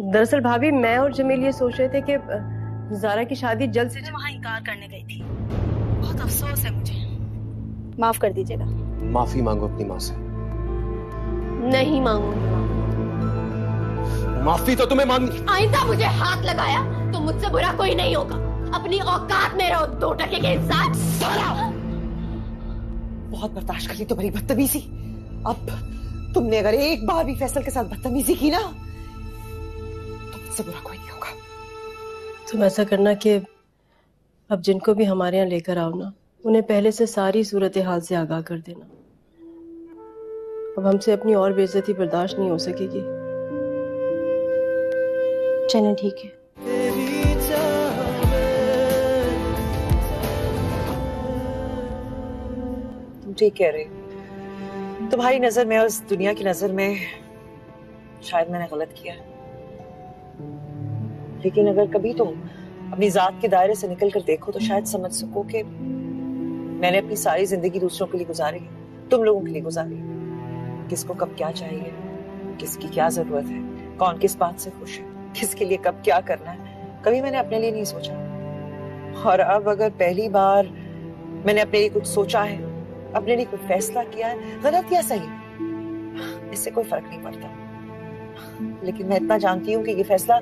दरअसल भाभी, मैं और जमील ये सोच रहे थे कि ज़ारा की शादी जल्द से जल्द। वहाँ इनकार करने गई थी। बहुत अफसोस है मुझे, माफ कर दीजिएगा। माफी मांगो अपनी माँ से। नहीं मांगूंगी। माफी तो तुम्हें मांगनी। आइंदा मुझे हाथ लगाया तो मुझसे बुरा कोई नहीं होगा। अपनी औकात में रहो, 2 टके के इंसान। बहुत बर्दाश्त कर ली तुम्हारी बदतमीजी। अब तुमने अगर एक बार भी फैसल के साथ बदतमीजी की ना तो मुझसे बुरा कोई नहीं होगा। तुम ऐसा करना कि अब जिनको भी हमारे यहाँ लेकर आओ ना, उन्हें पहले से सारी सूरत हाल से आगाह कर देना। अब हमसे अपनी और बेइज्जती बर्दाश्त नहीं हो सकेगी। चलें, ठीक है। तुम ठीक कह रही हो। तुम्हारी नजर में, उस दुनिया की नजर में शायद मैंने गलत किया, लेकिन अगर कभी तुम अपनी जात के दायरे से निकल कर देखो तो शायद समझ सको कि मैंने अपनी सारी जिंदगी दूसरों के लिए गुजारी, तुम लोगों के लिए गुजारी। किसको कब क्या चाहिए, किसकी क्या जरूरत है, कौन किस बात से खुश है, किसके लिए कब क्या करना है, कभी मैंने अपने लिए नहीं सोचा। और अब अगर पहली बार मैंने अपने लिए कुछ सोचा है, अपने लिए कोई फैसला किया है, गलत या सही, इससे कोई फर्क नहीं पड़ता। लेकिन मैं इतना जानती हूँ कि ये फैसला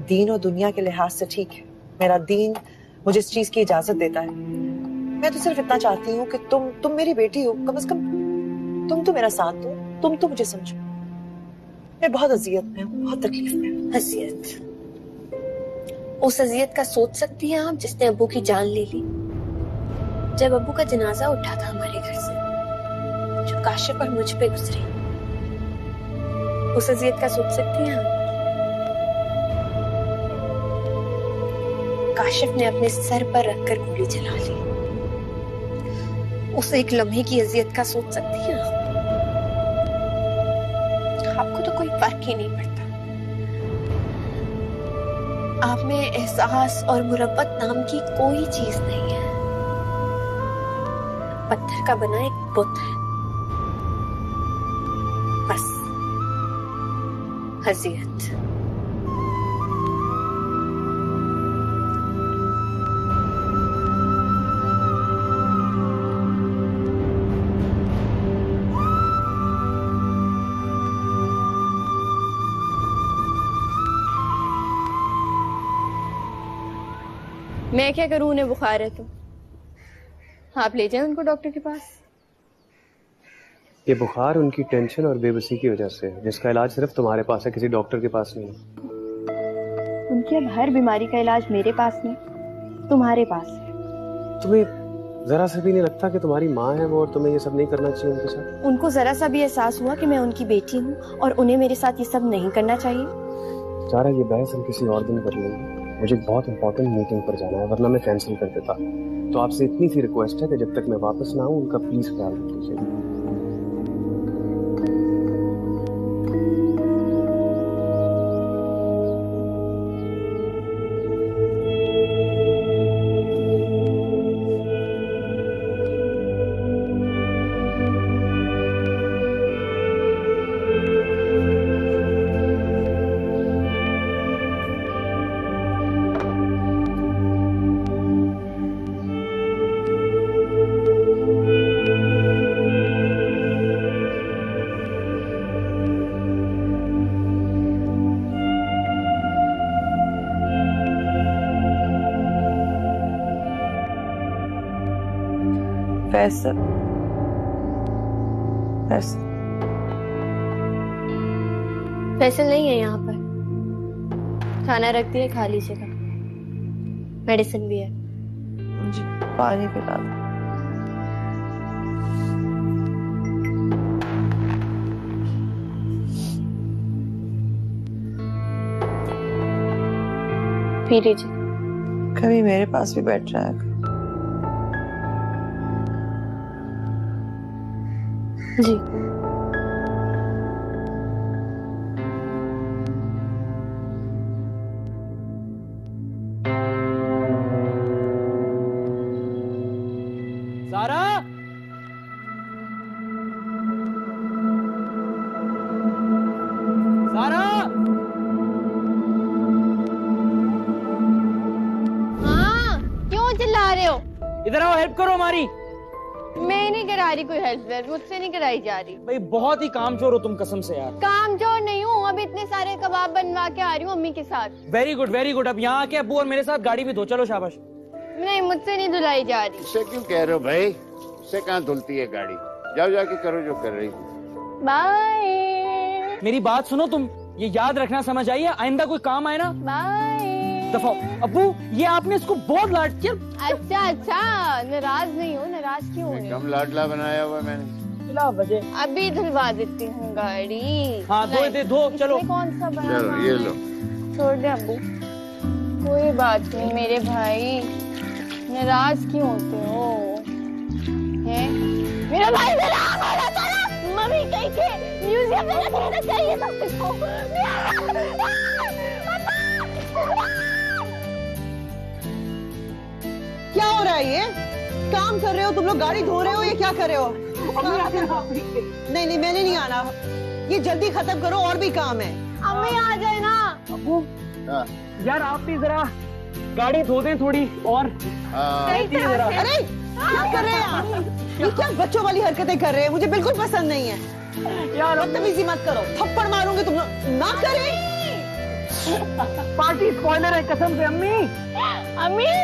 दीन और दुनिया के लिहाज से ठीक है। मेरा दीन मुझे इस चीज की इजाजत देता है। मैं तो सिर्फ इतना चाहती हूँ कि तुम मेरी बेटी हो, कम से कम तुम तो मेरा साथ दो, तुम तो मुझे समझो। मैं बहुत अजियत में हूँ, बहुत तकलीफ में हूँ। अजियत? उस अजियत का सोच सकती हैं आप जिसने अब्बू की जान ले ली? जब अब्बू का जनाजा उठा था हमारे घर से, जो काशिफ और मुझ पे गुजरी, उस अजियत का सोच सकती हैं आप? काशिफ ने अपने सर पर रखकर गोली चला ली। उस एक लम्हे की अजियत का सोच सकती हैं आप? आपको तो कोई फर्क ही नहीं पड़ता। आप में एहसास और मुरब्बत नाम की कोई चीज नहीं है। पत्थर का बना एक बुत है, बस। अजियत। मैं क्या करूं, उन्हें बुखार है तो आप ले जाएं उनको डॉक्टर के पास। ये बुखार उनकी टेंशन और बेबसी की वजह से है, जिसका इलाज सिर्फ तुम्हारे पास है, किसी डॉक्टर के पास नहीं। उनकी अब हर बीमारी का इलाज मेरे पास नहीं, तुम्हारे पास है। तुम्हें जरा सा भी नहीं लगता कि तुम्हारी माँ है वो और तुम्हें ये सब नहीं करना चाहिए उनके साथ? उनको जरा सा भी एहसास हुआ कि मैं उनकी बेटी हूँ और उन्हें मेरे साथ ये सब नहीं करना चाहिए? सारा ये बहस हम किसी और दिन कर लेंगे। मुझे बहुत इंपॉर्टेंट मीटिंग पर जाना है, वरना मैं कैंसिल कर देता। तो आपसे इतनी सी रिक्वेस्ट है कि जब तक मैं वापस ना आऊँ उनका प्लीज ख्याल रख लीजिए। फैसल, फैसल, फैसल नहीं है यहाँ पर। खाना रख दिया, खा लीजिएगा। मेडिसिन भी है। मुझे पानी पिला दो। पी लीजिए। कभी मेरे पास भी बैठ रहा है। जी। सारा, सारा, रहे हो? इधर आओ, हेल्प करो हमारी। मैं नहीं करा रही कोई हेल्प, मुझसे नहीं कराई जा रही। भाई बहुत ही कामचोर हो तुम कसम से यार। कामचोर नहीं हूँ, अभी इतने सारे कबाब बनवा के आ रही हूँ मम्मी के साथ। Very good very good. अब यहाँ आके अब्बू और मेरे साथ गाड़ी भी धो, चलो शाबाश। नहीं, मुझसे नहीं धुलाई जा रही। इससे क्यों कह रहे हो भाई? इससे कहाँ धुलती है गाड़ी? जाओ जाके करो जो कर रही थी। बाय। मेरी बात सुनो तुम, ये याद रखना, समझ आई है? आइंदा कोई काम आए ना बाय। दफाओ। अब्बू ये आपने इसको बहुत लाड किया। अच्छा, नाराज नहीं हो? नाराज क्यों हो? कम लाडला बनाया हुआ मैंने। अभी धुलवा देती हूँ गाड़ी। हाँ धो चलो। कौन सा बड़ा? चलो ये लो। छोड़ दे अब्बू, कोई बात नहीं मेरे भाई, नाराज क्यों होते हो? हैं? मेरा भाई नाराज हो रहा था ना, मम्मी कहीं के म्यूजियम में रखना चाहिए सब कुछ को। क्या हो रहा है ये? काम कर रहे हो तुम लोग, गाड़ी धो रहे हो, ये क्या कर रहे हो? नहीं, मैंने नहीं आना। ये जल्दी खत्म करो, और भी काम है। अम्मी आ जाए ना। अब्बू यार आप भी जरा गाड़ी धो दें थोड़ी और। अरे क्या कर रहे हैं आप? ये क्या बच्चों वाली हरकतें कर रहे हैं? मुझे बिल्कुल पसंद नहीं है यार। बदतमीजी मत करो, थप्पड़ मारूंगी तुम लोग। ना करें। पार्टी स्पॉइलर है कसम से। अम्मी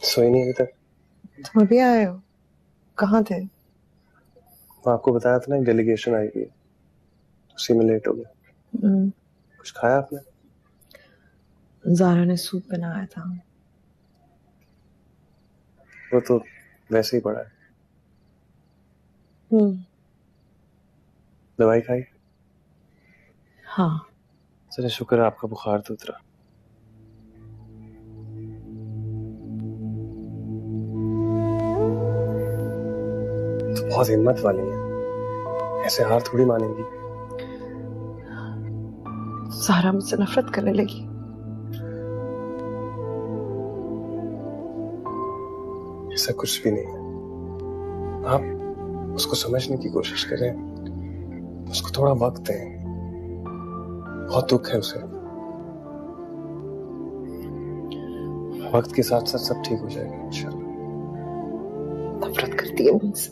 सोई नहीं अभी तक? तुम अभी आए हो? कहाँ थे? आपको बताया था ना एक डेलीगेशन आई हुई है, उसी में लेट हो गया। कुछ खाया आपने? ज़ारा ने सूप बनाया था। वो तो वैसे ही पड़ा है। दवाई खाई? हाँ। चलिए शुक्र है आपका बुखार तो उतरा। तो बहुत हिम्मत वाली है, ऐसे हार थोड़ी मानेंगी। ज़ारा मुझसे नफरत करने लगी। ऐसा कुछ भी नहीं है। आप उसको समझने की कोशिश करें, उसको थोड़ा वक्त दें। बहुत दुख है उसे। वक्त के साथ साथ सब ठीक हो जाएगा इंशाल्लाह। नफरत करती है मुझसे,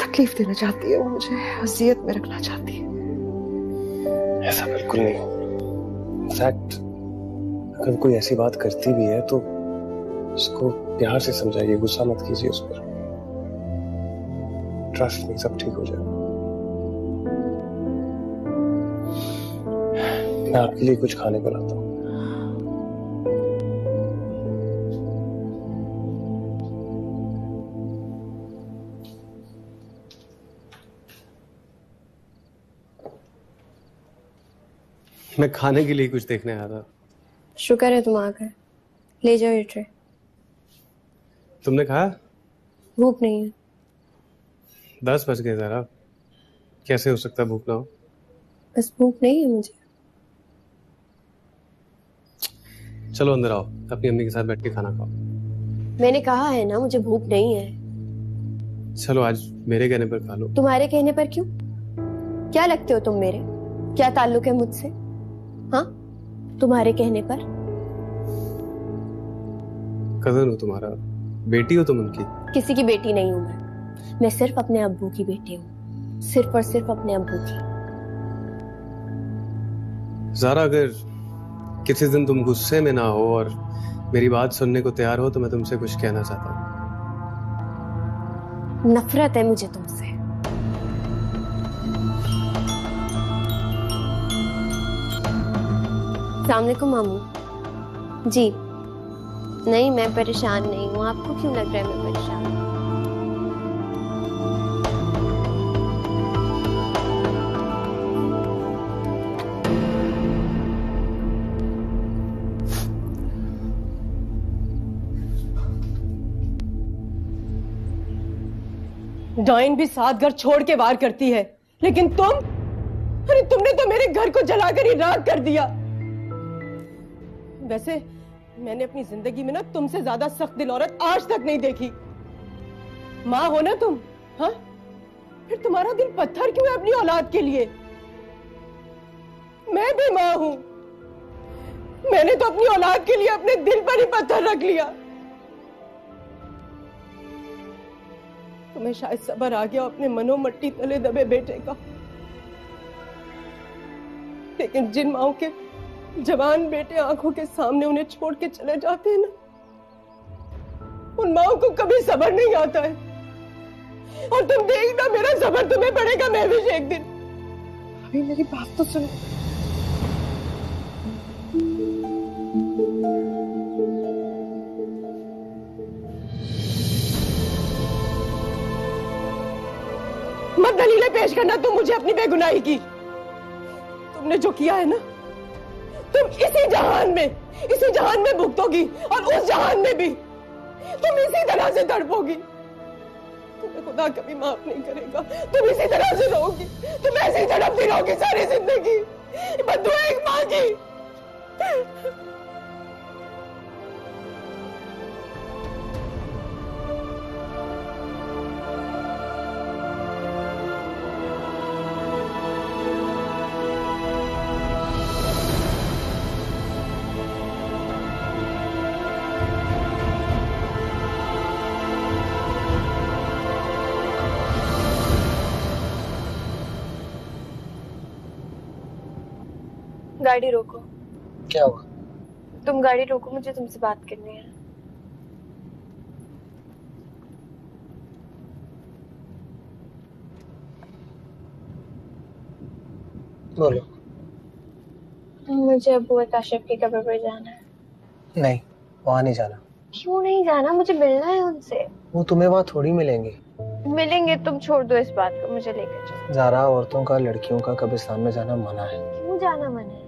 तकलीफ देना चाहती है वो मुझे, अजियत में रखना चाहती है। ऐसा बिल्कुल नहीं। इनफैक्ट अगर कोई ऐसी बात करती भी है तो उसको प्यार से समझाइए, गुस्सा मत कीजिए उस पर। ट्रस्ट में सब ठीक हो जाएगा। मैं आपके लिए कुछ खाने को लाता हूँ। मैं खाने के लिए कुछ देखने आया था। शुक्र है तुम आ गए, ले जाओ ये ट्रे। तुमने खाया? भूख नहीं है। 10 बज गए जरा, कैसे हो सकता भूख ना हो? बस भूख नहीं है मुझे। चलो अंदर आओ, अपनी अम्मी के साथ बैठ के खाना खाओ। मैंने कहा है ना मुझे भूख नहीं है। चलो आज मेरे कहने पर खा लो। तुम्हारे कहने पर क्यों? क्या लगते हो तुम मेरे? क्या ताल्लुक है मुझसे? हाँ, तुम्हारे कहने पर। कजन हो तुम्हारा, बेटी हो तुम उनकी। किसी की बेटी नहीं हूं मैं सिर्फ अपने अब्बू की बेटी हूँ, सिर्फ और सिर्फ अपने अब्बू की। ज़ारा अगर किसी दिन तुम गुस्से में ना हो और मेरी बात सुनने को तैयार हो तो मैं तुमसे कुछ कहना चाहता हूँ। नफरत है मुझे तुमसे। अस्सलाम वालेकुम मामू जी। नहीं मैं परेशान नहीं हूँ, आपको क्यों लग रहा है मैं परेशान हूँ? डाइन भी 7 घर छोड़ के वार करती है, लेकिन तुम, अरे तुमने तो मेरे घर को जलाकर ही राख कर दिया। वैसे मैंने अपनी जिंदगी में ना तुमसे ज्यादा सख्त दिल औरत आज तक नहीं देखी। माँ हो ना तुम, हाँ? फिर तुम्हारा दिल पत्थर क्यों है अपनी औलाद के लिए? मैं भी माँ हूं, मैंने तो अपनी औलाद के लिए अपने दिल पर ही पत्थर रख लिया। तुम्हें शायद सब्र आ गया अपने मनो मट्टी तले दबे बेटे का, लेकिन जिन माओ के जवान बेटे आंखों के सामने उन्हें छोड़ के चले जाते हैं ना, उन माओ को कभी सब्र नहीं आता है। और तुम देखना मेरा सब्र तुम्हें पड़ेगा महविश एक दिन। अभी मेरी बात तो सुनो। मत दलीलें पेश करना तुम मुझे अपनी बेगुनाही की। तुमने जो किया है ना, तुम इसी जहान में भुगतोगी और उस जहान में भी तुम इसी तरह से तड़पोगी। तुम्हें खुदा कभी माफ नहीं करेगा, तुम इसी तरह से रहोगी, तुम ऐसे ही तड़पती रहोगी सारी जिंदगी। बद्दुआ एक माँ की। गाड़ी रोको। क्या हुआ? तुम गाड़ी रोको, मुझे तुमसे बात करनी है। बोलो। मुझे अबू और काशिफ की कब्र पर जाना है। नहीं, वहाँ नहीं जाना। क्यों नहीं जाना? मुझे मिलना है उनसे। वो तुम्हें वहाँ थोड़ी मिलेंगे। मिलेंगे, तुम छोड़ दो इस बात को, मुझे लेकर चलो। ज़ारा, औरतों का लड़कियों का कब्रिस्तान में जाना मना है। क्यों जाना मना है?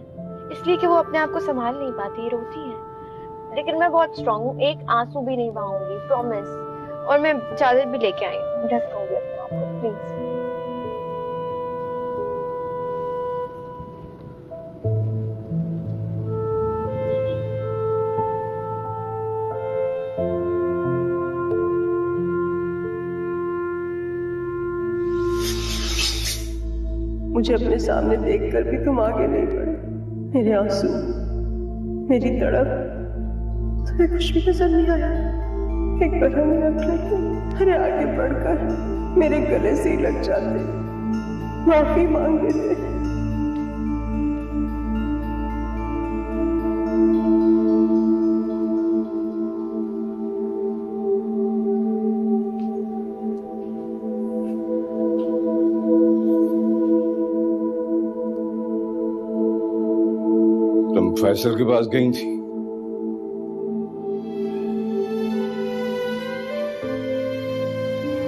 इसलिए कि वो अपने आप को संभाल नहीं पाती, रोती है। लेकिन मैं बहुत स्ट्रांग हूँ, एक आंसू भी नहीं बहाऊंगी, प्रॉमिस। और मैं चादर भी लेके आई हूँ, ढकूंगी अपने आप को, प्लीज। मुझे अपने सामने देखकर भी तुम आगे नहीं बढ़े। मेरे आंसू, मेरी तड़प, तुम्हें कुछ भी नजर नहीं आया। एक बार हमें रख लेते, अरे आगे बढ़कर मेरे गले से ही लग जाते, माफी मांग लेते। फैसल के पास गई थी।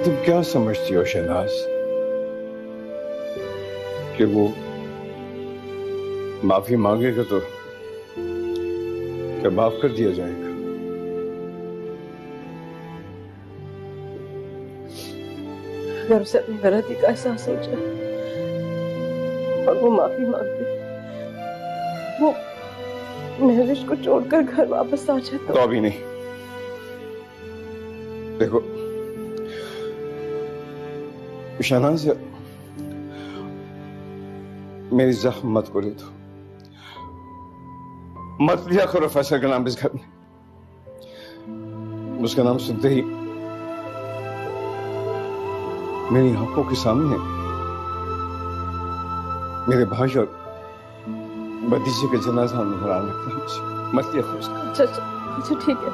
तुम क्या समझती हो शहनाज कि वो माफी मांगेगा तो क्या माफ कर दिया जाएगा? अगर उसे अपनी गलती का एहसास हो जाए और वो माफी मांग दे, वो महविश को छोड़कर घर वापस आ जाए तो अभी नहीं। देखो शहनाज, मेरी जख्म मत को ले दो, मत लिया करो फैसल का नाम इस घर में। उसका नाम सुनते ही मेरी आंखों के सामने मेरे भाई और भतीजे का जनाजा नजर आने लगता है मुझे। मत लिया करो उसका। अच्छा ठीक है,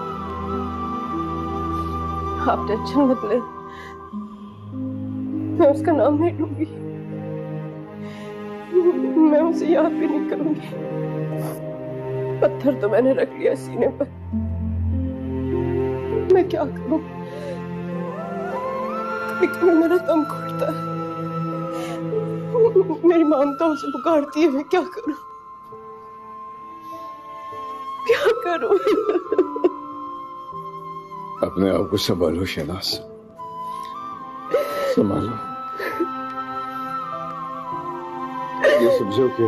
आप टेंशन मत ले, मैं उसका नाम नहीं लूंगी, मैं उसे याद भी नहीं करूंगी। पत्थर तो मैंने रख लिया सीने पर, मैं क्या करूं? कभी मेरा दम घुटता है, मेरी ममता उसे पुकारती है, मैं क्या करूं? क्या करूं? अपने आप को संभालो शहनाज, संभालो, ये समझो कि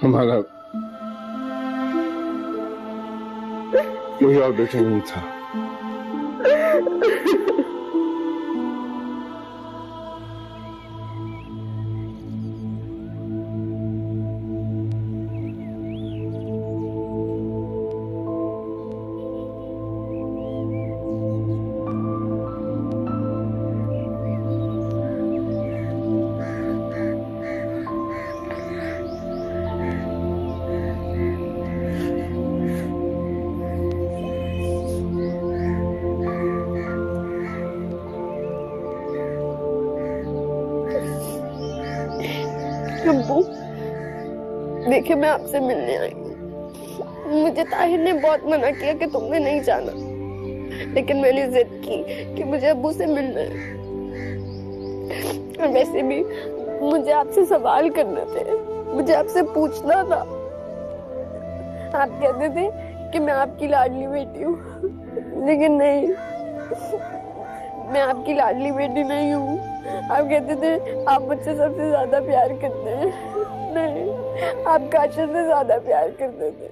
हमारा कोई और बेटा नहीं था। अब्बू, देखिए मैं आपसे मिलने आई हूँ। मुझे ताहिर ने बहुत मना किया कि तुमने नहीं जाना, लेकिन मैंने जिद की कि मुझे अब्बू से मिलना है। और वैसे भी मुझे आपसे सवाल करने थे, मुझे आपसे पूछना था। आप कहते थे कि मैं आपकी लाडली बेटी हूँ, लेकिन नहीं, मैं आपकी लाडली बेटी नहीं हूँ। आप कहते थे आप मुझसे सबसे ज्यादा प्यार करते हैं, नहीं, आप काशिफ से ज्यादा प्यार करते थे,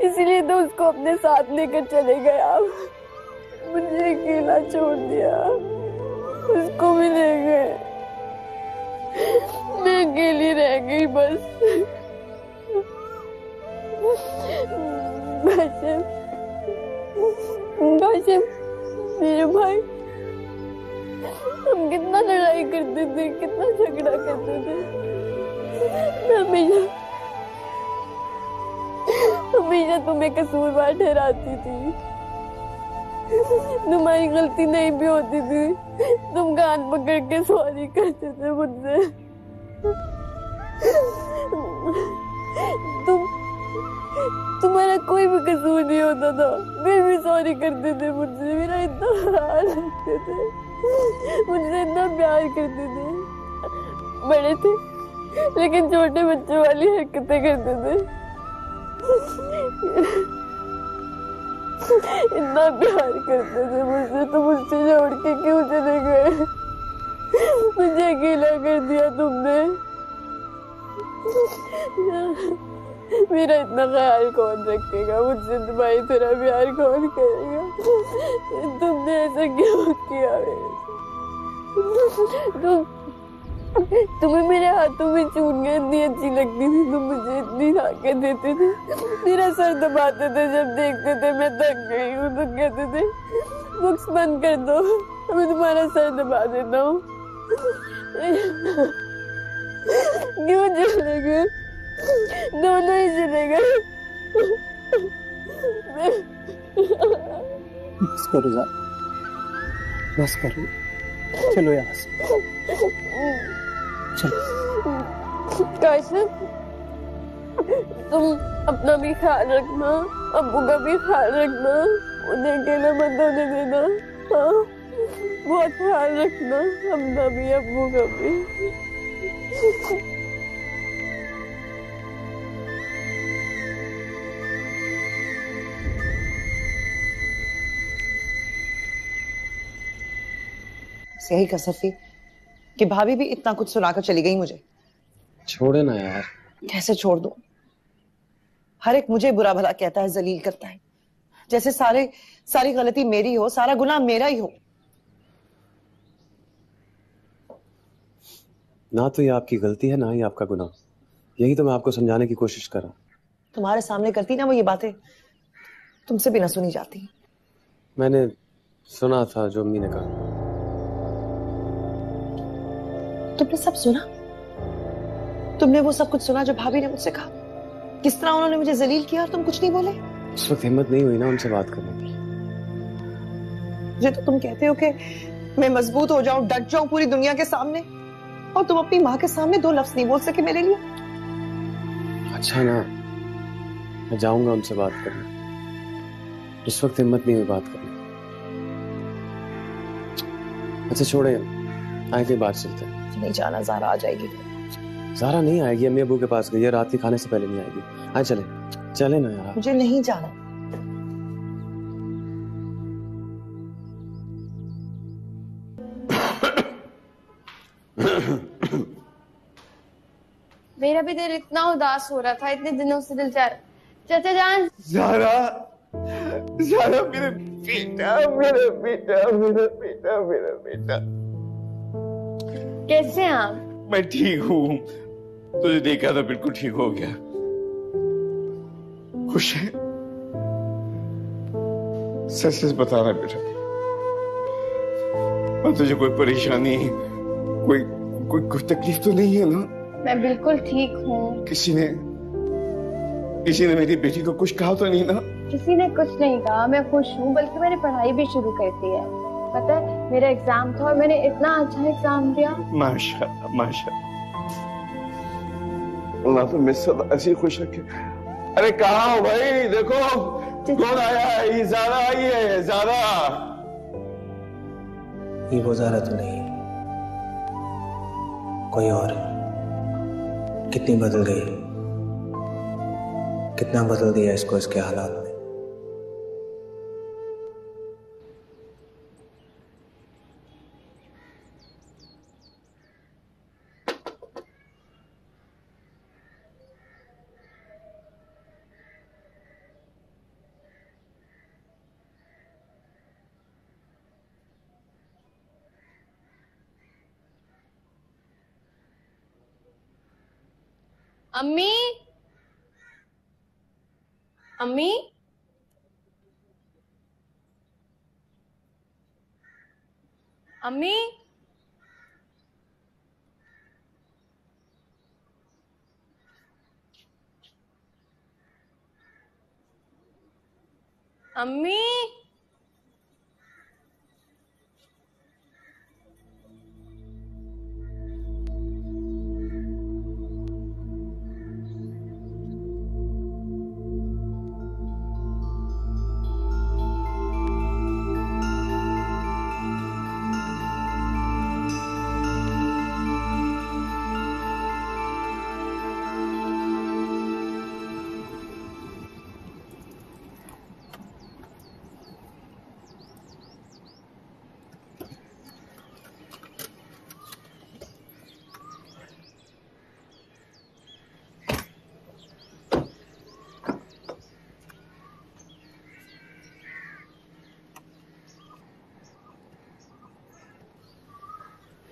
इसीलिए तो उसको अपने साथ लेकर चले गए आप। मुझे अकेला छोड़ दिया, उसको भी ले गए, मैं अकेली रह गई बस। काशिफ, मेरे भाई, हम कितना लड़ाई करते थे, कितना झगड़ा करते थे। मैं हमेशा तुम्हें कसूरवार ठहराती थी। तुम्हारी गलती नहीं भी होती थी, तुम कान पकड़ के सॉरी करते थे मुझसे। तुम्हारा कोई भी कसूर नहीं होता था, फिर भी सॉरी करते थे मुझसे। मेरा इतना ख्याल रखते थे, मुझसे इतना प्यार करते थे। बड़े थे लेकिन छोटे बच्चों वाली हरकतें करते थे। इतना प्यार करते थे मुझसे, तो मुझसे छोड़ के क्यों चले गए? मुझे अकेला कर दिया तुमने। मेरा इतना ख्याल कौन रखेगा? मुझसे तुम्हारी तरह प्यार कौन करेगा? तुमने ऐसा क्यों किया? तुम्हें मेरे हाथों में चूड़ियां इतनी अच्छी लगती थी, तुम मुझे इतनी ताकत देते थे, मेरा सर दबाते थे जब देखते थे मैं थक गई हूँ, तो कहते थे बुक्स बंद कर दो, मैं तुम्हारा सर दबा देता हूँ। क्यों चले गए? दोनों ही चले गए। बस करो जा, बस करो, चलो यहाँ से, चलो। काशिफ, तुम अपना भी ख्याल रखना, अब्बू का भी ख्याल रखना, उन्हें अकेला मत होने देना। हाँ, बहुत ख्याल रखना अपना भी, अब्बू का भी। यही कसर थी कि भाभी भी इतना कुछ सुनाकर चली गई मुझे। छोड़े ना यार। कैसे छोड़ दूं? हर एक मुझे बुरा भला कहता है, जलील करता है, जैसे सारी गलती मेरी हो, सारा गुनाह मेरा ही हो। ना तो ये आपकी गलती है, ना ही आपका गुनाह। यही तो मैं आपको समझाने की कोशिश कर रहा हूं। तुम्हारे सामने करती ना वो ये बातें, तुमसे भी ना सुनी जाती। मैंने सुना था जो अम्मी ने कहा। तुमने सब सुना? तुमने वो सब कुछ सुना जो भाभी ने मुझसे कहा? किस तरह उन्होंने मुझे जलील किया और तुम कुछ नहीं बोले? उस वक्त हिम्मत नहीं हुई ना उनसे बात करने की। मुझे तो तुम कहते हो कि मैं मजबूत हो जाऊं, डट जाऊं पूरी दुनिया के सामने, और तुम अपनी माँ के सामने दो लफ्ज नहीं बोल सके मेरे लिए। अच्छा ना, मैं जाऊंगा उनसे बात करने, इस वक्त हिम्मत नहीं हुई बात करने। अच्छा छोड़े, आए के बाहर चलते हैं। नहीं जाना, ज़ारा आ जाएगी। ज़ारा नहीं आएगी, अम्मी अबू के पास गई है, रात के खाने से पहले नहीं आएगी। आए चले ना यार। मुझे नहीं जाना। मेरा भी दिल इतना उदास हो रहा था, इतने दिनों से दिल चाह। चाचा जान। ज़ारा, ज़ारा मेरा बेटा, मेरा बेटा, मेरा बेटा, मेरा बेटा। कैसे हैं आप? मैं ठीक हूँ, तुझे देखा था बिल्कुल ठीक हो गया। खुश है? सच सच बताना बेटा, और तुझे कोई परेशानी, कोई तकलीफ तो नहीं है ना? मैं बिल्कुल ठीक हूँ। किसी ने मेरी बेटी को कुछ कहा तो नहीं ना? किसी ने कुछ नहीं कहा, मैं खुश हूँ, बल्कि मैंने पढ़ाई भी शुरू कर दी है। पता है मेरा एग्जाम था और मैंने इतना अच्छा एग्जाम दिया। माशाल्लाह माशाल्लाह, अल्लाह तो मैं सदा ऐसी खुश रखे। अरे कहाँ हो भाई, देखो कौन आया है? ये ज़ारा आई है। ज़ारा, ये वो ज़ारा तो नहीं, कोई और। कितनी बदल गई, कितना बदल दिया इसको इसके हालात में। अम्मी, अम्मी, अम्मी, अम्मी,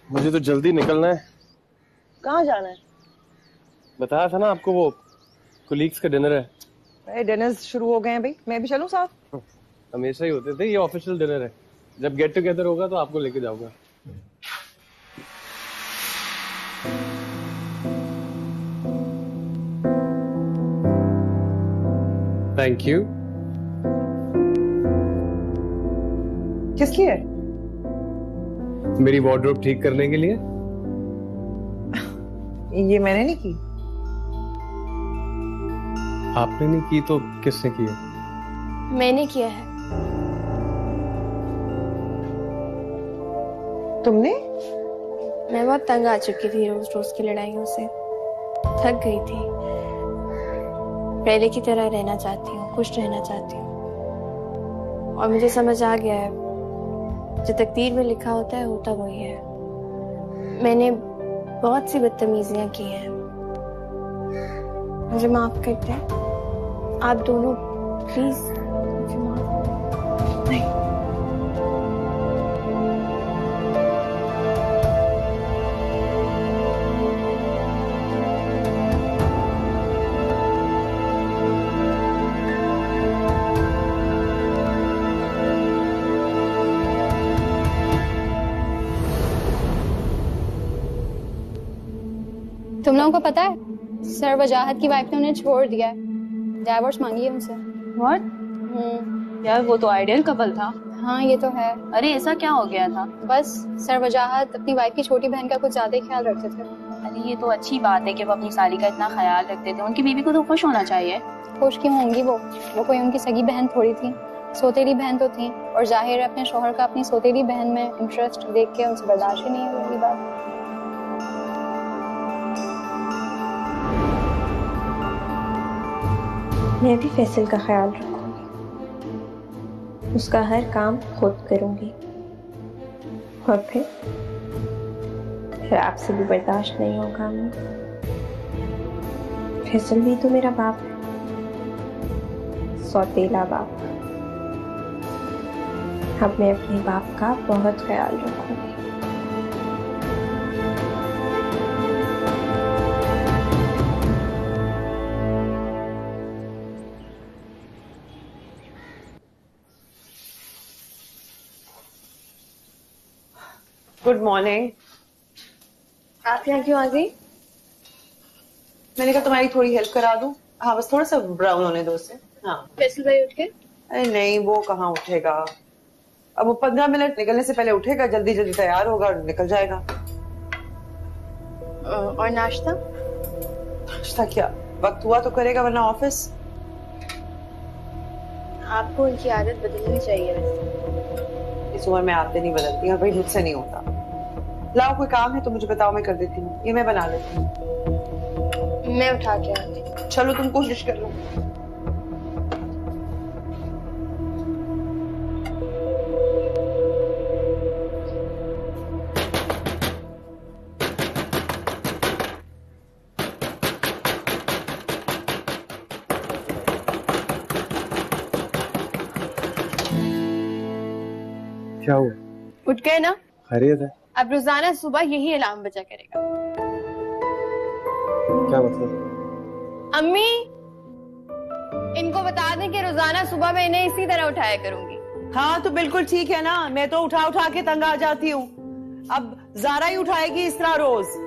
मुझे तो जल्दी निकलना है। कहाँ जाना है? बताया था ना आपको, वो कोलीग्स का डिनर है। अरे डिनर शुरू हो गए हैं भाई, मैं भी चलूं साथ? हमेशा ही होते थे, ये ऑफिशियल डिनर है। जब गेट टुगेदर होगा तो आपको लेके जाऊंगा। Thank you. किस लिए? मेरी वार्डरोब ठीक करने के लिए। ये मैंने नहीं की। आपने नहीं की तो किसने की है? मैंने किया है। तुमने? मैं बहुत तंग आ चुकी थी रोज रोज की लड़ाइयों से, थक गई थी। पहले की तरह रहना चाहती हूँ, खुश रहना चाहती हूँ। और मुझे समझ आ गया है, जो तकदीर में लिखा होता है होता वही है। मैंने बहुत सी बदतमीजियां की हैं, मुझे माफ कर दें आप दोनों, प्लीज मुझे माफ। नहीं, तुम लोगों को पता है सर वजाहत की वाइफ ने उन्हें छोड़ दिया है, डाइवोर्स मांगी है उनसे। व्हाट? यार वो तो आइडियल कपल था। हाँ ये तो है। अरे ऐसा क्या हो गया था? बस सर वजाहत अपनी वाइफ की छोटी बहन का कुछ ज्यादा ही ख्याल रखते थे। अरे ये तो अच्छी बात है कि वो अपनी साली का इतना ख्याल रखते थे, उनकी बीवी को तो खुश होना चाहिए। खुश क्यों होंगी वो कोई उनकी सगी बहन थोड़ी थी, सौतेली बहन तो थी। और जाहिर है अपने शोहर का अपनी सौतेली बहन में इंटरेस्ट देख के उनसे बर्दाश्त ही नहीं हो रही बात। मैं भी फैसल का ख्याल रखूंगी, उसका हर काम खुद करूंगी, और फिर आपसे भी बर्दाश्त नहीं होगा। फैसल भी तो मेरा बाप है, सौतेला बाप। अब मैं अपने बाप का बहुत ख्याल रखूंगी। Good morning. आप यहाँ क्यों आ गई? मैंने कहा तुम्हारी थोड़ी हेल्प करा दूं। हाँ, बस थोड़ा सा ब्राउन होने दो उसे। हाँ। फैसल भाई उठ के? अरे नहीं, वो कहाँ उठेगा। अब वो 15 मिनट निकलने से पहले उठेगा, जल्दी जल्दी तैयार होगा और निकल जाएगा। और नाश्ता? नाश्ता क्या, वक्त हुआ तो करेगा, वरना ऑफिस। आपको उनकी आदत बदलनी चाहिए वैसे। इस उम्र में आदतें नहीं बदलती हैं, भाई मुझसे नहीं होता। लाओ, कोई काम है तो मुझे बताओ, मैं कर देती हूँ। ये मैं बना लेती हूँ। मैं उठा के आती। चलो, तुम कोशिश कर लो। क्या हुआ? उठ गए ना? खैरियत है? अब रोजाना सुबह यही अलार्म बजा करेगा। क्या मतलब? अम्मी, इनको बता दें कि रोजाना सुबह मैं इन्हें इसी तरह उठाया करूंगी। हाँ, तो बिल्कुल ठीक है ना। मैं तो उठा उठा के तंग आ जाती हूँ। अब ज़ारा ही उठाएगी इस तरह रोज।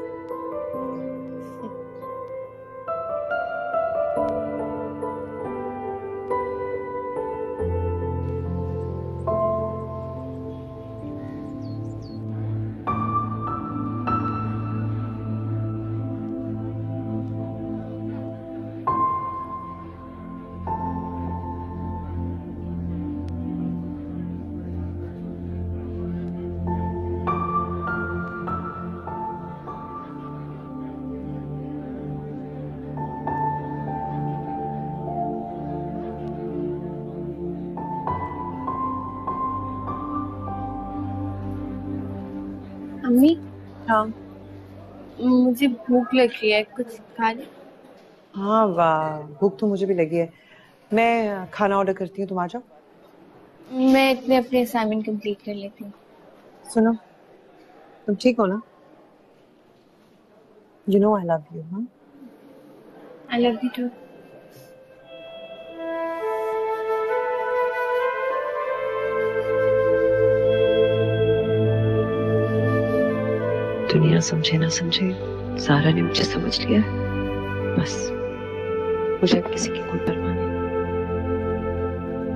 अम्मी, हाँ, मुझे भूख लग रही है, कुछ खा ले। हाँ वाह, भूख तो मुझे भी लगी है। मैं खाना ऑर्डर करती हूँ, तुम आ जाओ। मैं इतने अपने असाइनमेंट कंप्लीट कर लेती हूँ। सुनो, तुम ठीक हो ना? You know I love you, हाँ? I love you too. दुनिया समझे ना समझे, ज़ारा ने मुझे समझ लिया है। बस मुझे अब किसी की कोई परवाह नहीं।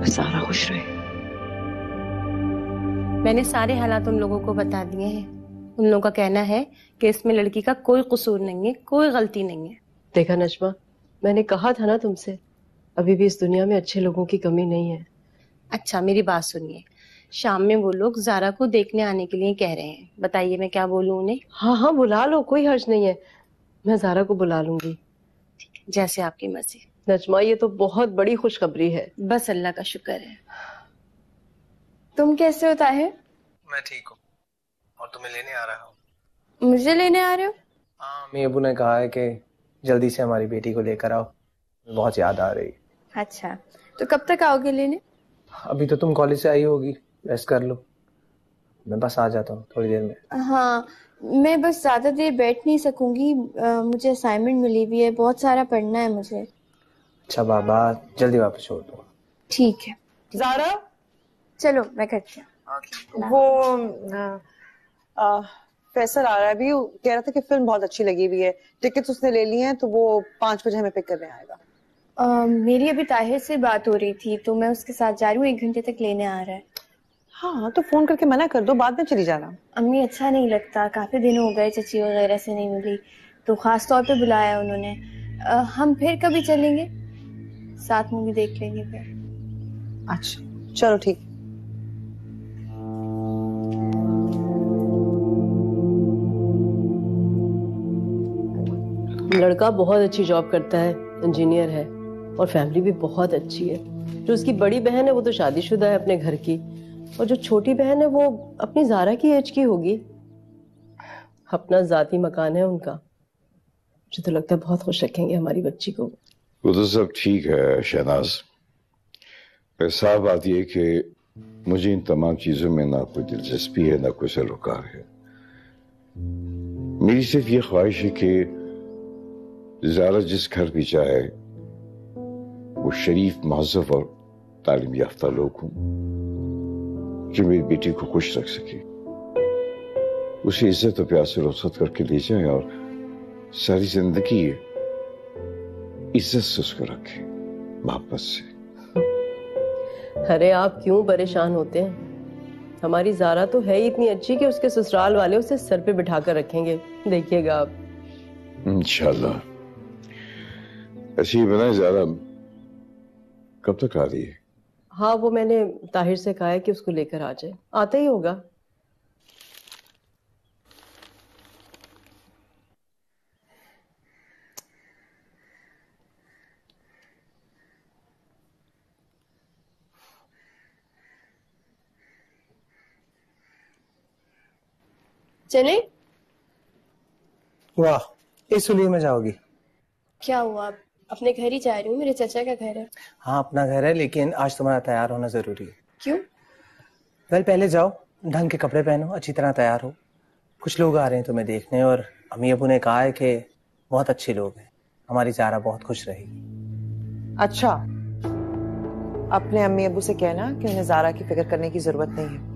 बस ज़ारा खुश रहे। मैंने सारे हालात उन लोगों को बता दिए हैं। उन लोगों का कहना है कि इसमें लड़की का कोई कसूर नहीं है, कोई गलती नहीं है। देखा नजमा, मैंने कहा था ना तुमसे, अभी भी इस दुनिया में अच्छे लोगों की कमी नहीं है। अच्छा, मेरी बात सुनिए। शाम में वो लोग ज़ारा को देखने आने के लिए कह रहे हैं। बताइए मैं क्या बोलूं उन्हें? हाँ हाँ, बुला लो, कोई हर्ज नहीं है। मैं ज़ारा को बुला लूंगी। जैसे आपकी मर्जी। नजमा, ये तो बहुत बड़ी खुशखबरी है। बस अल्लाह का शुक्र है। तुम कैसे हो ताहिर? मैं ठीक हूँ और तुम्हें लेने आ रहा हूँ। मुझे लेने आ रहे हो? हाँ, अम्मी अबू ने कहा है कि जल्दी से हमारी बेटी को लेकर आओ, बहुत याद आ रही। अच्छा, तो कब तक आओगे लेने? अभी तो तुम कॉलेज से आई होगी, रेस्ट कर लो, मैं बस आ जाता हूँ थोड़ी देर में। हाँ, मैं बस ज्यादा देर बैठ नहीं सकूंगी। मुझे असाइनमेंट मिली हुई है, बहुत सारा पढ़ना है मुझे। अच्छा बाबा, जल्दी वापस छोड़ दो। ठीक है। ज़ारा, चलो मैं करती हूँ। वो फैसल आ रहा है अभी, कह रहा था कि फिल्म बहुत अच्छी लगी हुई है, टिकट्स उसने ले ली हैं, तो वो 5 बजे हमें पिक करने आएगा। मेरी अभी ताहिर से बात हो रही थी, तो मैं उसके साथ जा रही हूँ। 1 घंटे तक लेने आ रहा है। हाँ, तो फोन करके मना कर दो, बाद में चली जाना। अम्मी, अच्छा नहीं लगता, काफी दिन हो गए चची वगैरह से नहीं मिली, तो खास तौर पे बुलाया उन्होंने। हम फिर कभी चलेंगे, साथ मूवी देख लेंगे फिर। अच्छा, चलो ठीक। लड़का बहुत अच्छी जॉब करता है, इंजीनियर है, और फैमिली भी बहुत अच्छी है। जो उसकी बड़ी बहन है वो तो शादीशुदा है अपने घर की, और जो छोटी बहन है वो अपनी ज़ारा की एज की होगी। अपना जाती मकान है उनका। मुझे तो लगता है बहुत खुश रखेंगे हमारी बच्ची को। वो तो सब ठीक है शहनाज, पर साफ बात यह कि मुझे इन तमाम चीजों में ना कोई दिलचस्पी है ना कोई सरोकार है। मेरी सिर्फ ये ख्वाहिश है कि ज़ारा जिस घर भी जाए वो शरीफ, महज़ब और तालीम याफ्ता लोग हों जो मेरी बेटी को खुश रख सके, उसे इज्जत और प्यार से रुखसत करके ले जाए और सारी जिंदगी इज्जत से उसको रखे, मोहब्बत से। अरे आप क्यों परेशान होते हैं? हमारी ज़ारा तो है ही इतनी अच्छी कि उसके ससुराल वाले उसे सर पे बिठा कर रखेंगे, देखिएगा आप। इंशाल्लाह। अच्छी बनाए। ज़ारा कब तक आ रही है? हाँ, वो मैंने ताहिर से कहा है कि उसको लेकर आ जाए, आता ही होगा। चले? वाह, इस उलिये में जाओगी? क्या हुआ, आप अपने घर ही जा रही हूँ, मेरे चाचा का घर है। हाँ अपना घर है, लेकिन आज तुम्हारा तैयार होना जरूरी है। क्यों? वेल पहले जाओ, ढंग के कपड़े पहनो, अच्छी तरह तैयार हो। कुछ लोग आ रहे हैं तुम्हें देखने और अम्मी अबू ने कहा है कि बहुत अच्छे लोग हैं, हमारी ज़ारा बहुत खुश रहेगी। अच्छा, अपने अम्मी अबू से कहना कि उन्हें ज़ारा की फिक्र करने की जरूरत नहीं है।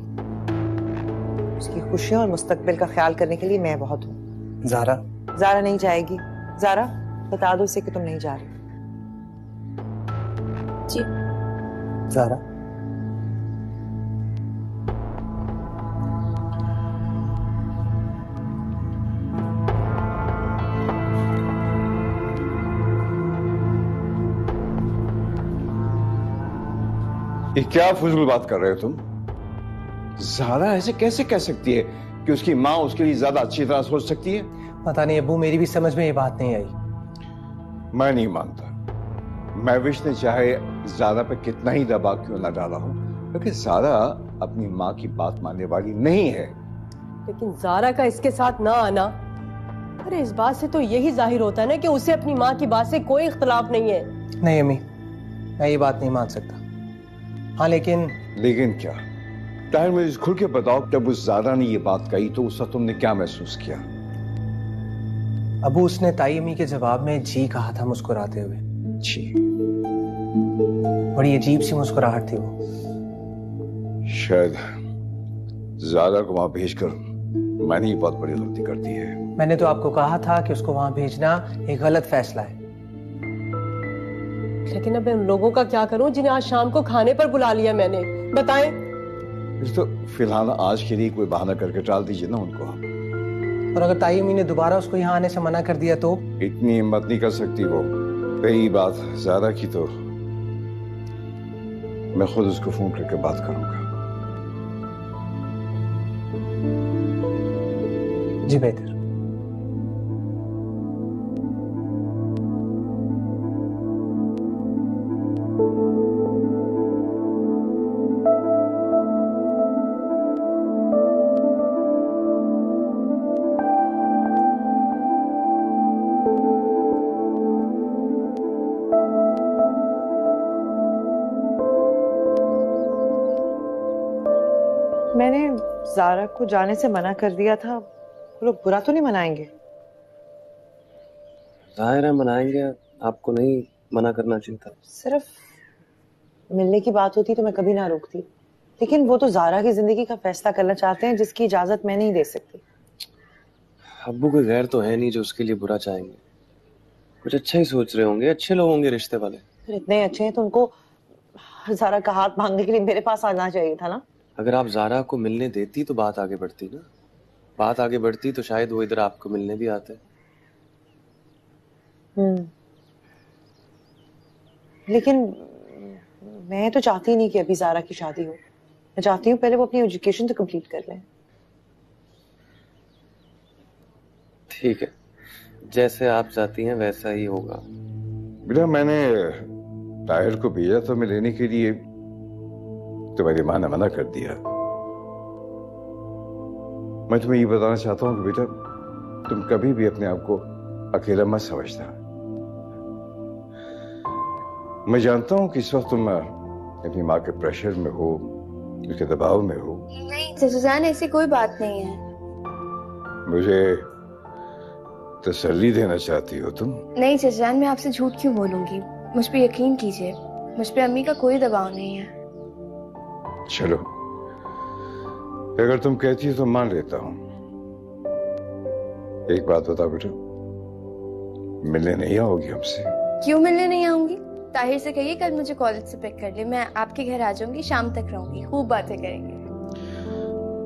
उसकी खुशियों और मुस्तकबिल का ख्याल करने के लिए मैं बहुत हूँ। ज़ारा नहीं जाएगी। ज़ारा बता दो उसे कि तुम नहीं जा रही। जी। ज़ारा ये क्या फजूल बात कर रहे हो तुम? ज़ारा ऐसे कैसे कह सकती है कि उसकी माँ उसके लिए ज्यादा अच्छी तरह सोच सकती है? पता नहीं अबू, मेरी भी समझ में ये बात नहीं आई। मैं नहीं मानता। महविश ने चाहे ज़ारा पे कितना ही दबाव क्यों ना डाला हो, क्योंकि ज़ारा अपनी माँ की बात मानने वाली नहीं है। लेकिन ज़ारा का इसके साथ ना आना, अरे इस बात से तो यही जाहिर होता है ना कि उसे अपनी माँ की बात से कोई इख्तलाफ नहीं है। नहीं अम्मी, मैं ये बात नहीं मान सकता। हाँ लेकिन क्या? ताहिर मुझे खुल के बताओ, जब उस ज़ारा ने ये बात कही तो उस वक्त तुमने क्या महसूस किया? अबू उसने ताई अम्मी के जवाब में जी कहा था मुस्कुराते हुए। जी। बड़ी अजीब सी मुस्कुराहट थी वो। शायद ज़ारा को वहां भेजकर मैंने ये बहुत बड़ी गलती कर दी है। मैंने तो आपको कहा था कि उसको वहां भेजना एक गलत फैसला है। लेकिन अब उन लोगों का क्या करूं जिन्हें आज शाम को खाने पर बुला लिया मैंने, बताएं? तो फिलहाल आज के लिए कोई बहाना करके टाल दीजिए ना उनको आप। और अगर ताई अम्मी ने दोबारा उसको यहाँ आने से मना कर दिया तो? इतनी हिम्मत नहीं कर सकती वो। रही बात ज़ारा की तो मैं खुद उसको फोन करके बात करूंगा। जी बेहतर। मैंने ज़ारा को जाने से मना कर दिया था, वो लोग बुरा तो नहीं मनाएंगे? जाहिर है मनाएंगे, आपको नहीं मना करना चाहिए था। सिर्फ मिलने की बात होती तो मैं कभी ना रोकती, लेकिन वो तो ज़ारा की जिंदगी का फैसला करना चाहते हैं जिसकी इजाजत मैं नहीं दे सकती। अब्बू कोई गैर तो है नहीं जो उसके लिए बुरा चाहेंगे। कुछ अच्छा ही सोच रहे होंगे, अच्छे लोग होंगे रिश्ते वाले। फिर इतने अच्छे हैं तो उनको ज़ारा का हाथ मांगने के लिए मेरे पास आना चाहिए था ना। अगर आप ज़ारा को मिलने देती तो बात आगे बढ़ती ना। बात आगे बढ़ती तो शायद वो इधर आपको मिलने भी आते। लेकिन मैं तो चाहती नहीं कि अभी ज़ारा की शादी हो। मैं चाहती हूँ पहले वो अपनी एजुकेशन तो कंप्लीट कर लें। ठीक है, जैसे आप चाहती हैं वैसा ही होगा। बेटा मैंने ताहिर को भेजा तो मैं लेने के लिए, तो मेरी माँ ने मना कर दिया। मैं तुम्हें ये बताना चाहता हूँ कि बेटा तुम कभी भी अपने आप को अकेला मत समझना। मैं जानता हूं कि इस वक्त तुम अपनी माँ के प्रेशर में हो, उसके दबाव में हो। नहीं चाचा जान, ऐसी कोई बात नहीं है। मुझे तसल्ली देना चाहती हो तुम? नहीं चाचा जान, मैं आपसे झूठ क्यों बोलूंगी। मुझ पे यकीन कीजिए, मुझ पे अम्मी का कोई दबाव नहीं है। चलो, अगर तुम कहती हो तो मान लेता हूं। एक बात बताओ बेटा, मिलने नहीं आओगी हमसे? क्यों मिलने नहीं आऊंगी? ताहिर से कहिए कल मुझे कॉलेज से पिक कर ले, मैं आपके घर आ जाऊंगी, शाम तक रहूंगी, खूब बातें करेंगे।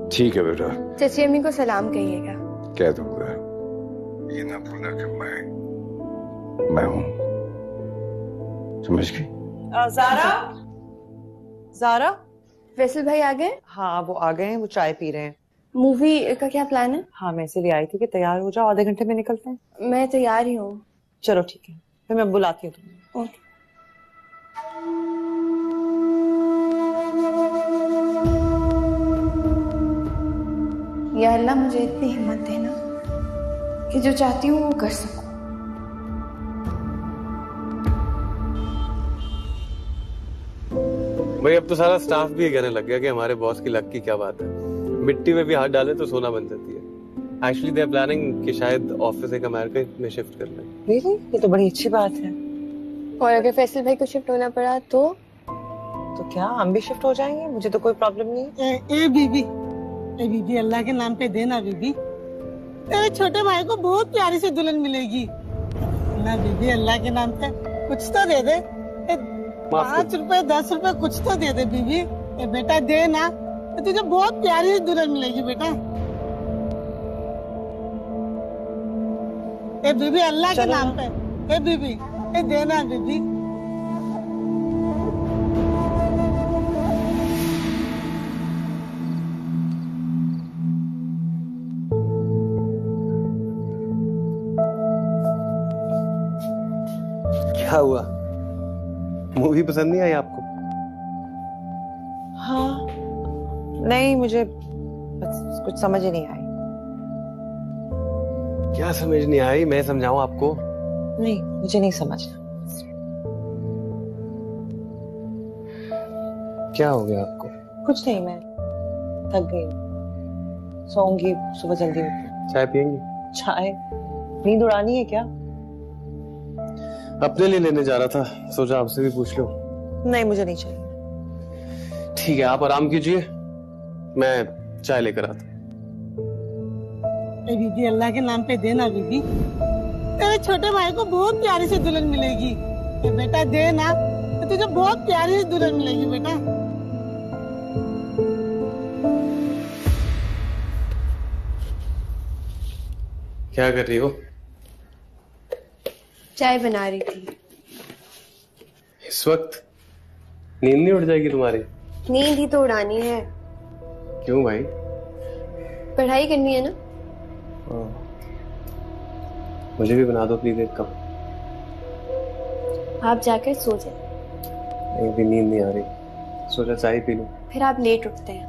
ठीक है बेटा। चाची अम्मी को सलाम कहिएगा। कह दूंगा, ये ना भूलना कि मैं हूं, समझ गई? ज़ारा, ज़ारा, फैसल भाई आ गए? हाँ वो आ गए हैं, वो चाय पी रहे हैं। मूवी का क्या प्लान है? हाँ मैं इसीलिए आई थी कि तैयार हो जाओ, आधे घंटे में निकलते हैं। मैं तैयार ही हूँ। चलो ठीक है, फिर मैं बुलाती हूँ तुम्हें। ओके। या अल्लाह मुझे इतनी हिम्मत देना कि जो चाहती हूँ वो कर सकूं। भाई अब तो सारा स्टाफ भी कहने लग गया कि हमारे बॉस की लक की क्या बात है, मिट्टी में भी हाथ डाले तो सोना बन जाती है। एक्चुअली दे आर प्लानिंग कि शायद ऑफिस एक अमेरिका में शिफ्ट कर लें। रियली? ये तो बड़ी अच्छी बात है। और अगर फैसल भाई को शिफ्ट होना पड़ा तो क्या हम भी शिफ्ट हो जाएंगे? मुझे तो कोई प्रॉब्लम नहीं है। ए बीबी अल्लाह के नाम पे देना बीबी, तेरे छोटे भाई को बहुत प्यारी सी दुल्हन मिलेगी ना बीबी, अल्लाह के नाम पे कुछ तो दे दे। 5 रुपए 10 रुपए कुछ तो दे दे बीबी। बेटा दे ना, तो तुझे बहुत प्यारी सी दुल्हन मिलेगी बेटा। ए बीबी अल्लाह के नाम पे, ए बीबी ए देना बीबी। क्या हुआ, मूवी पसंद नहीं आई आपको? हाँ नहीं, मुझे बस कुछ समझ ही नहीं आई। क्या समझ नहीं आई? मैं समझाऊं आपको? नहीं मुझे नहीं समझना। क्या हो गया आपको? कुछ नहीं, मैं थक गई, सोऊंगी, सुबह जल्दी उठूंगी। चाय पियेंगी? चाय? नींद उड़ानी है क्या? अपने लिए लेने जा रहा था, सोचा आपसे भी पूछ लो। नहीं मुझे नहीं चाहिए। ठीक है आप आराम कीजिए, मैं चाय लेकर आता हूँ। बीबी अल्लाह के नाम पे देना बीबी, तेरे छोटे भाई को बहुत प्यारी सी दुल्हन मिलेगी। बेटा दे ना, तो तुझे बहुत प्यारी सी दुल्हन मिलेगी बेटा। क्या कर रही हो? चाय बना रही थी। इस वक्त नींद नहीं उड़ जाएगी तुम्हारी? नींद ही तो उड़ानी है। क्यों भाई? पढ़ाई करनी है ना। मुझे भी बना दो प्लीज एक कप। आप जाकर सो जाए। एक भी नींद नहीं आ रही, सोचा चाय पी लूं। फिर आप लेट उठते हैं,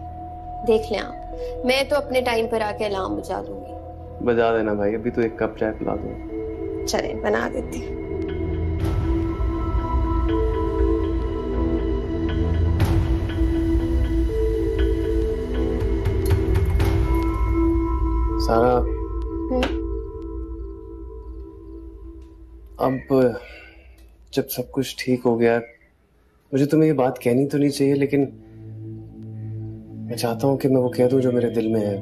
देख लें आप। मैं तो अपने टाइम पर आके अलार्म बजा दूंगी। बजा देना भाई, अभी तो एक कप चाय पिला दो। चले बना देती हूँ। सारा अब जब सब कुछ ठीक हो गया, मुझे तुम्हें ये बात कहनी तो नहीं चाहिए, लेकिन मैं चाहता हूँ कि मैं वो कह दूं जो मेरे दिल में है।